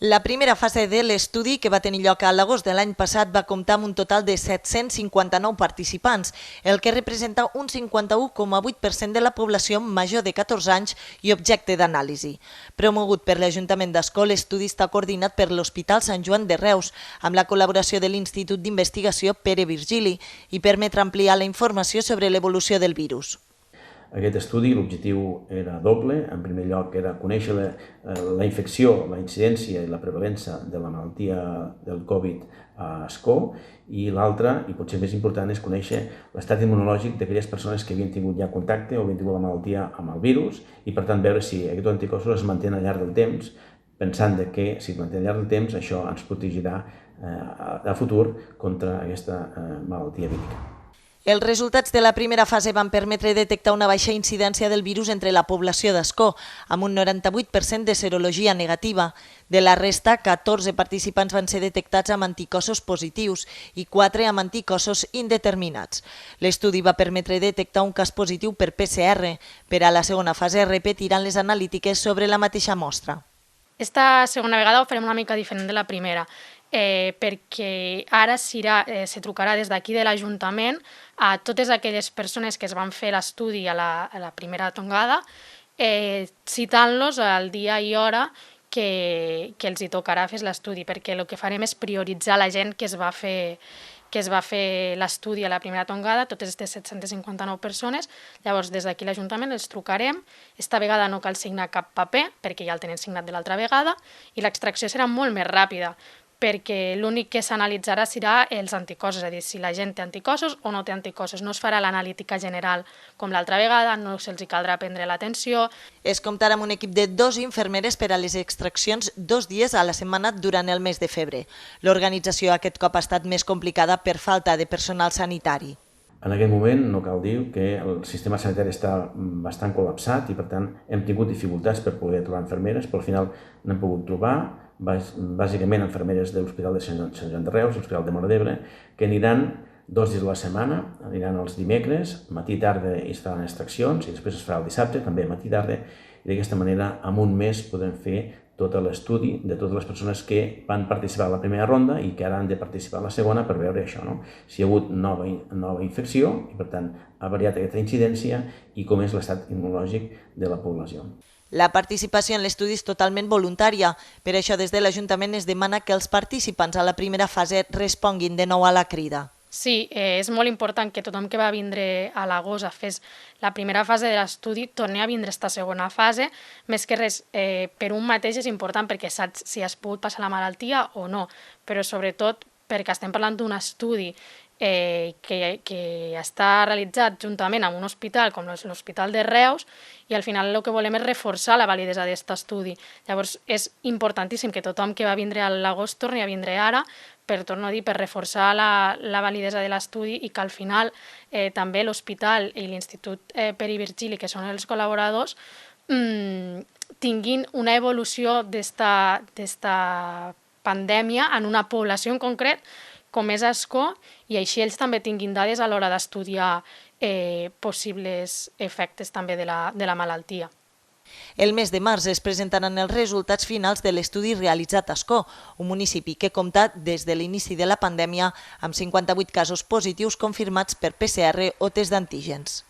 La primera fase de l'estudi, que va tenir lloc a l'agost de l'any passat, va comptar amb un total de 759 participants, el que representa un 51,8% de la població major de 14 anys i objecte d'anàlisi. Promogut per l'Ajuntament d'Ascó, l'estudi està coordinat per l'Hospital Sant Joan de Reus, amb la col·laboració de l'Institut d'Investigació Pere Virgili, i permetre ampliar la informació sobre l'evolució del virus. Aquest estudi, l'objectiu era doble. En primer lloc, era conèixer la infecció, la incidència i la prevalença de la malaltia del Covid a Ascó, i l'altre, i potser més important, és conèixer l'estat immunològic d'aquelles persones que havien tingut ja contacte o havien tingut la malaltia amb el virus, i per tant veure si aquests anticossos es mantenen al llarg del temps, pensant que si es mantenen al llarg del temps això ens protegirà a futur contra aquesta malaltia vírica. Els resultats de la primera fase van permetre detectar una baixa incidència del virus entre la població d'Ascó, amb un 98% de serologia negativa. De la resta, 14 participants van ser detectats amb anticossos positius i 4 amb anticossos indeterminats. L'estudi va permetre detectar un cas positiu per PCR. Per a la segona fase repetiran les analítiques sobre la mateixa mostra. Esta segona vegada ho farem una mica diferent de la primera, perquè ara se trucarà des d'aquí de l'Ajuntament a totes aquelles persones que es van fer l'estudi a la primera tongada, citant-los al dia i hora que els hi tocarà fer l'estudi, perquè el que farem és prioritzar la gent que es va fer l'estudi a la primera tongada, totes aquestes 759 persones. Llavors, des d'aquí l'Ajuntament els trucarem. Esta vegada no cal signar cap paper, perquè ja el tenen signat de l'altra vegada, i l'extracció serà molt més ràpida, perquè l'únic que s'analitzarà serà els anticossos, és a dir, si la gent té anticossos o no té anticossos. No es farà l'analítica general com l'altra vegada, no se'ls caldrà prendre l'atenció. Es comptarà amb un equip de 2 infermeres per a les extraccions 2 dies a la setmana durant el mes de febrer. L'organització aquest cop ha estat més complicada per falta de personal sanitari. En aquest moment no cal dir que el sistema sanitari està bastant col·lapsat i per tant hem tingut dificultats per poder trobar infermeres, però al final n'hem pogut trobar, bàsicament infermeres de l'Hospital de Sant Joan de Reus, l'Hospital de Móra d'Ebre, que aniran 2 dies a la setmana, aniran els dimecres, matí i tarda i es faran extraccions, i després es farà el dissabte, també matí i tarda, i d'aquesta manera en un mes podem fer tot l'estudi de totes les persones que van participar a la primera ronda i que ara han de participar a la segona per veure això, si hi ha hagut nova infecció i per tant ha variat aquesta incidència i com és l'estat immunològic de la població. La participació en l'estudi és totalment voluntària, per això des de l'Ajuntament es demana que els participants a la primera fase responguin de nou a la crida. Sí, és molt important que tothom que va vindre a l'agost a fer la primera fase de l'estudi torni a vindre a esta segona fase. Més que res, per un mateix és important perquè saps si has pogut passar la malaltia o no, però sobretot perquè estem parlant d'un estudi que està realitzat juntament amb un hospital com l'Hospital de Reus, i al final el que volem és reforçar la validesa d'aquest estudi. Llavors és importantíssim que tothom que va vindre a l'agost torni a vindre ara per reforçar la validesa de l'estudi i que al final també l'hospital i l'Institut Pere Virgili, que són els col·laboradors, tinguin una evolució d'esta pandèmia en una població en concret com és Ascó, i així ells també tinguin dades a l'hora d'estudiar possibles efectes també de la malaltia. El mes de març es presentaran els resultats finals de l'estudi realitzat a Ascó, un municipi que compta des de l'inici de la pandèmia amb 58 casos positius confirmats per PCR o test d'antígens.